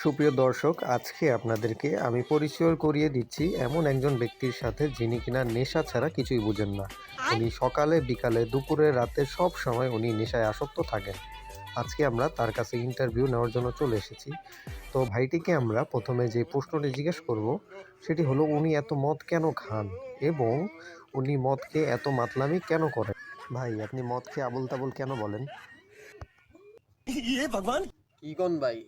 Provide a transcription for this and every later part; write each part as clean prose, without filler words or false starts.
সুপ্রিয় দর্শক, আজকে আপনাদেরকে আমি পরিচয় করিয়ে দিচ্ছি এমন একজন ব্যক্তির সাথে যিনি কিনা নেশা ছাড়া কিছুই বুঝেন না। উনি সকালে বিকালে দুপুরে রাতে সব সময় উনি নেশায় আসক্ত থাকেন। আজকে আমরা তার কাছে ইন্টারভিউ নেওয়ার জন্য চলে এসেছি। তো ভাইটিকে আমরা প্রথমে যে প্রশ্নটি জিজ্ঞেস করব সেটি হলো উনি এত মদ কেন খান এবং উনি মদ খেয়ে এত মাতলামি কেন করেন। ভাই, আপনি মদ খেয়ে আবোল তাবোল কেন বলেন? কি কন ভাই?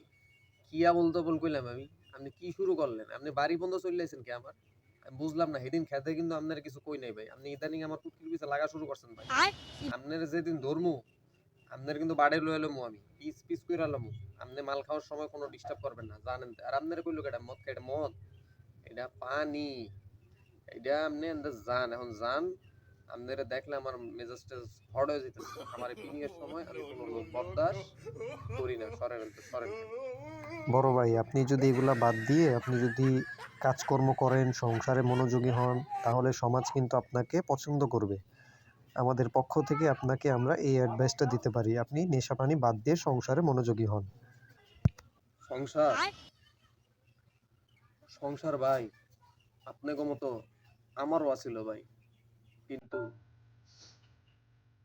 কি আবোল তাবোল কইলাম আমি? আপনি কি শুরু করলেন? আপনি বাড়ি বন্ধ চলে আইছেন কে আমার? আমি বুঝলাম না। সেদিন খেতে কিন্তু আপনারে কিছু কই নাই ভাই। আপনি ইদানিং আমার পুটকির পিছে লাগা শুরু করছেন ভাই। আপনারে যেদিন ধরমু, আপনার কিন্তু বাড়ি লয়ে লমু আমি। পিস পিস কইরা লমু। আপনি মাল খাওয়ার সময় কোনো ডিস্টার্ব করবেন না। জানেন তো। আর আপনারে কইলো কেডা? মদ খাই, এটা মদ? এটা পানি। এইটা আপনি এনতে যান। এখন যান। আপনারে দেখলে আমার মেজাজ টেজাজ হট হয়ে যাইতেছে। আমার এই পিনিং এর সময় আমি কোনো লোক বরদাস করি না। সরেন এনতে, সরেন। বড় ভাই, আপনি যদি এগুলা বাদ দিয়ে আপনি যদি কাজকর্ম করেন, সংসারে মনোযোগী হন, তাহলে সমাজ কিন্তু আপনাকে পছন্দ করবে। আমাদের পক্ষ থেকে আপনাকে আমরা এই অ্যাডভাইসটা দিতে পারি, আপনি নেশাপানি বাদ দিয়ে সংসারে মনোযোগী হন। সংসার, সংসার ভাই আপনাকে মতো আমারও আছিল ভাই, কিন্তু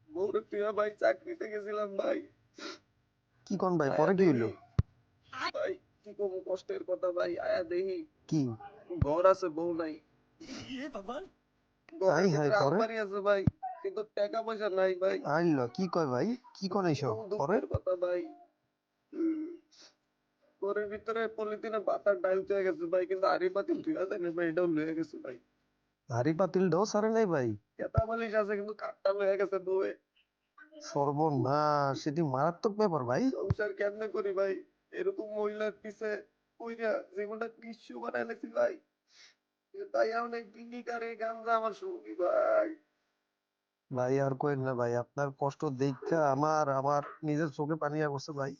বউরে তুইয়া ভাই চাকরিতে গেছিলাম ভাই। কি কোন ভাই, আয়া পরে কি হইলো? দেখি ভাই, কি কম কষ্টের কথা ভাই। আয়া দেখি কি? ঘর আছে বউ নাই, আই ঘরের হাই, ভিতরে পরে? আলমারি আছে ভাই, কিন্তু টাকা পয়সা নাই ভাই। আইলো কি কয় ভাই? কি কোন কি এইসব? কম পরে? দুঃখের কথা ভাই। ঘরের ভিতরে পলিথিনে পাতার ডাইল হয়ে গেছে ভাই, কিন্তু আড়ি পাতিল ধুয়া যায় না ভাই, এটাও লয়ে গেছে ভাই। হাড়ি পাতিল ডো সারে নাই ভাই? কেতা বালিশ আছে কিন্তু কাঠটা লয়ে গেছে বউয়ে। সর্বনাশ, সেটি মারাত্মক ব্যাপার ভাই। সংসার কেমনে করি ভাই? এরকম মহিলার পিছে পইরা জীবনটা নিঃস্ব বানাই লাগছি ভাই। তাই অনেক বিনি কারে গাঞ্জা আমার সঙ্গী ভাই। ভাই আর কইন না ভাই, আপনার কষ্ট দেখা আমার আমার নিজের চোখে পানি আসছে ভাই।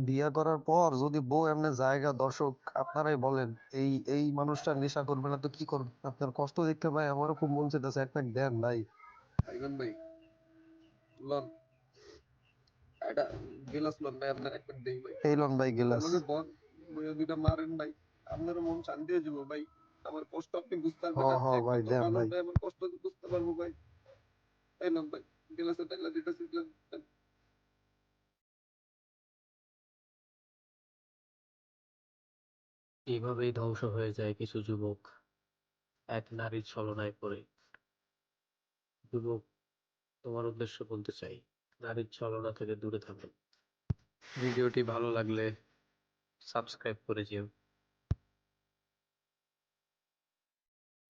বিয়া করার পর যদি বউ এমনি জায়গা, দর্শক আপনারাই বলেন, এই এই মানুষটা নেশা করবে না তো কি করবে? আপনার কষ্ট দেখতে ভাই আমারও খুব মন চাইতেছে এক প্যাক দেন ভাই। ভাইগন ভাই, লন এটা গেলাস লন ভাই, আপনার একটা দেই ভাই। এই লন ভাই গেলাস। আমাকে বল, বইয়া দুইটা মারেন ভাই। আপনার মন শান্তি হয়ে যাবো ভাই। আমার কষ্ট আপনি বুঝতে হ পারবেন না, হ আপনি ভাই, একমাত্র দেন মানুষ ভাই। ভাই, আমার কষ্ট বুঝতে পারবো ভাই। এই লন ভাই, গেলাসে টাইলা দিতেছি। এভাবেই ধ্বংস হয়ে যায় কিছু যুবক এক নারীর ছলনায় পড়ে। যুবক, তোমার উদ্দেশ্য বলতে চাই, নারীর ছলনা থেকে দূরে থাকুন। ভিডিওটি ভালো লাগলে সাবস্ক্রাইব করে যেও।